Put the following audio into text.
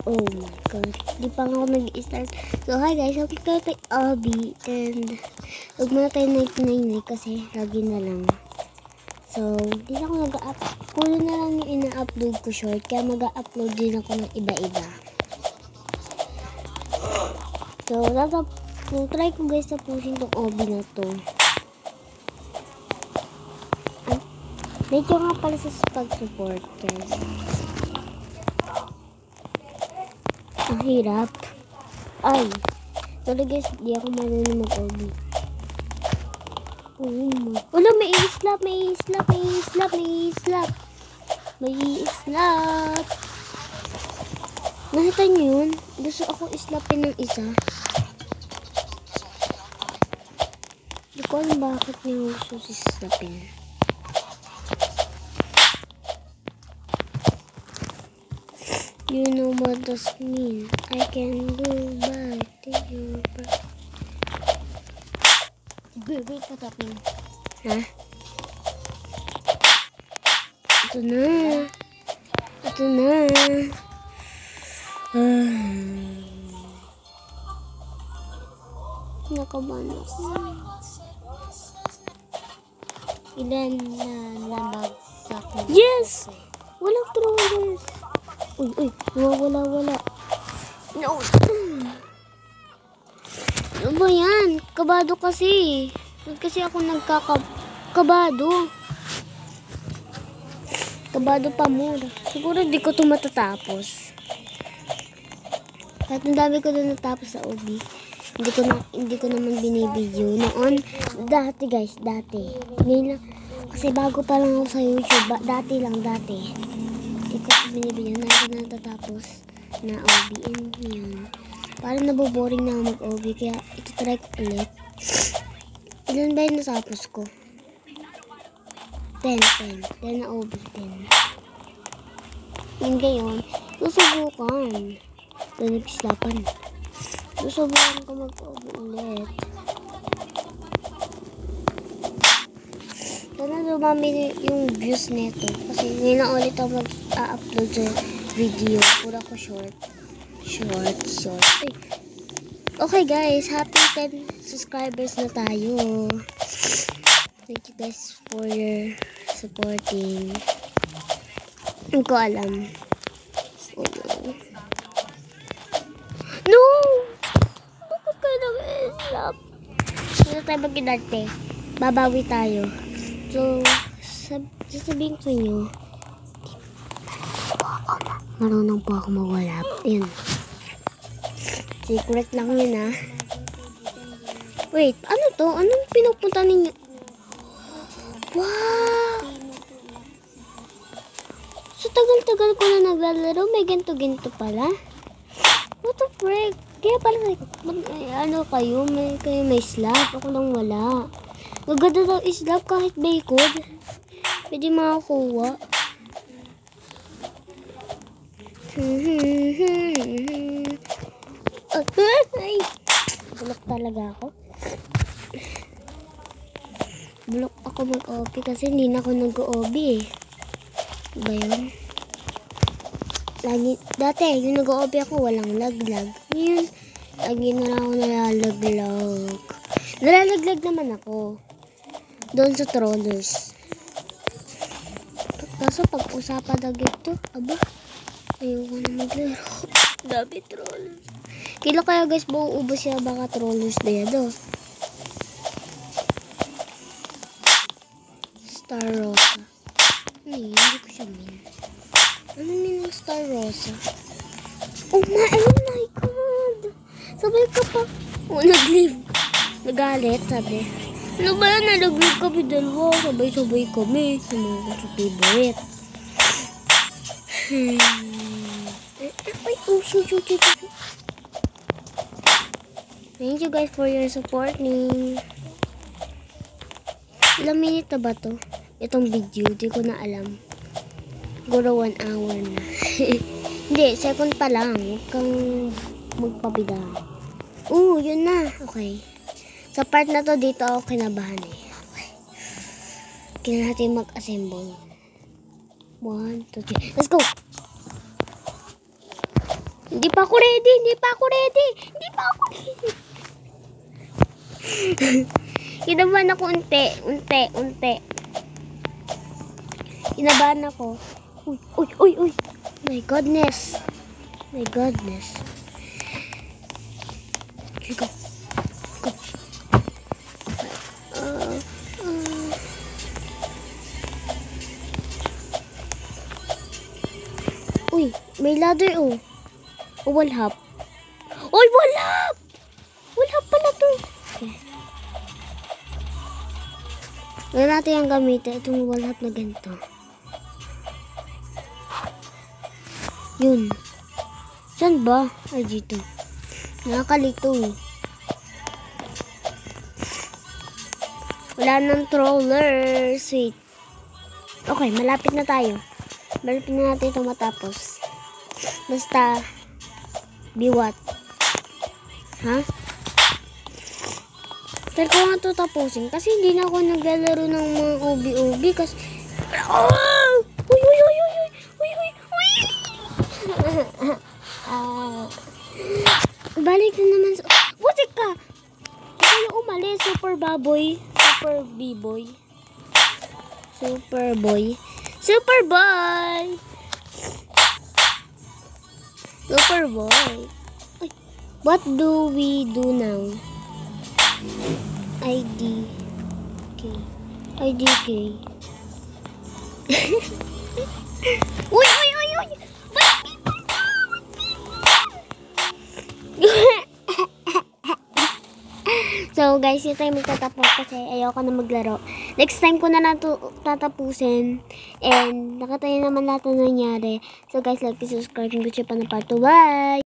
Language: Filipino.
Oh my god. Di pa nga ako nag-start. So hi guys, welcome to kay Abby. And huwag muna tayo 99 kasi lagi na lang. So, di na ako nag-up. Kulo na lang yung ina-upload ko short. Kaya mag-upload din ako ng iba-iba. So, try ko guys tapusin tong Abby na to. Medyo nga pala sa pag-support guys. Ang hirap. Ay. Sorry guys, di ako marunong mag-Abby. Oh my. Wala, may i-slap. Nakita niyo yun? Gusto ako islapin ng isa. Di ko alam bakit niya gusto islapin. You know what does mean. I can go back to you. Wait, patapin. Ha? Ito na. Nakabahan ako. Ilan na nabagsak na. Yes! Walang trollers. Uy, wala. No. Ano ba yan? Kabado kasi. Ba't kasi ako nagkakabado? Kabado pa muna. Siguro di ko ito matatapos. Kahit ang dami ko doon natapos sa OB. Hindi ko naman binibideo. Noon, dati. Ngayon lang. Kasi bago pa lang ako sa YouTube. Dati. Hindi ko binibideo. Ngayon ko na natatapos na OB. And yan. Parang naboboring na ako mag-OB. Kaya ito try ko ulit. Ilan ba yung natapos ko? 10 na OB 10. Yung gayon, susubukan. Nagpislapan. Susubukan ko mag-OB ulit. Sana dumami yung views nito. Kasi ngayon na ulit ako mag-upload sa video. Pura ko short. Ay. Okay guys, happy 10 subscribers na tayo. Thank you guys for your supporting. Hindi ko alam. Oh, no! Bakit kayo nag-stop? Hindi tayo mag-inarte. Babawi tayo. So, sasabihin ko nyo, marunong po ako mag-walap. Ayan. Secret lang yun ah. Wait, ano to? Anong pinupunta ninyo? Wow! So, tagal-tagal ko na naglalaro. May ganto-ganto pala. What the frick? Kaya pala, ano kayo? May slap. Ako lang wala. Maganda daw slap kahit bakod. Pwede makakuha. Ay! Bulok talaga ako. Bulok ako mag-OB kasi hindi na ako nag-OB eh. Diba yun? Dati, yung nag-OB ako, walang laglag. Ngayon, lagi na lang ako nalalaglag. Nalalaglag naman ako. Doon sa trollers. Kaso pag-usapan na gito, aba, ayoko na maglaro. Dami trollers. Kila kaya guys, mauubos siya baka trollers na yan, oh. Star Rosa. Hindi ko siya min. Ano min ng Star Rosa? Oh my God! Sabay ka pa. Oh, nag-leave. Nagalit, sabi. Ano ba yan? Nalaglag kami dalawa. Sabay-sabay kami. Sumama ko sa favorite. Ay, oh, shoot. Thank you guys for your supporting. Ilang minute na ba to? Itong video, di ko na alam. Siguro 1 hour na. Hindi, second pa lang. Huwag kang magpabida. Yun na. Okay. Sa part na to, dito ako kinabahan eh. Okay. Kailangan natin mag-assemble. 1, 2, 3. Let's go! Hindi pa ako ready. Hindi pa ako ready. Hindi pa ako ready. Kinabahan ako unti. Kinabahan ako. Uy. My goodness. Go. Uy, may ladder oh. O walhap. Uy, walhap! Walhap pala to. Okay. Wala natin yung gamitin. Itong walhap na ganito. Yun. Saan ba? Ay, dito. Nakakalito eh. Wala nang troller. Sweet. Okay, malapit na tayo. Malapit na natin ito matapos. Basta, biwat. Ha? Pero ko nga ito tapusin. Kasi hindi na ako naglalaro ng mga obi-obi. Kasi, oh! Uy! Balik na naman sa... Butik ka! Ito yung umalis. Super baboy. Super b-boy. Super boy. Ay, what do we do now? IDK. Uy! So guys, ito tayo magtatapos kasi ayoko na maglaro. Next time ko na tatapusin. And nakatayo naman lahat na nangyari. So guys, like and subscribe kung gusto pa na part 2. Bye!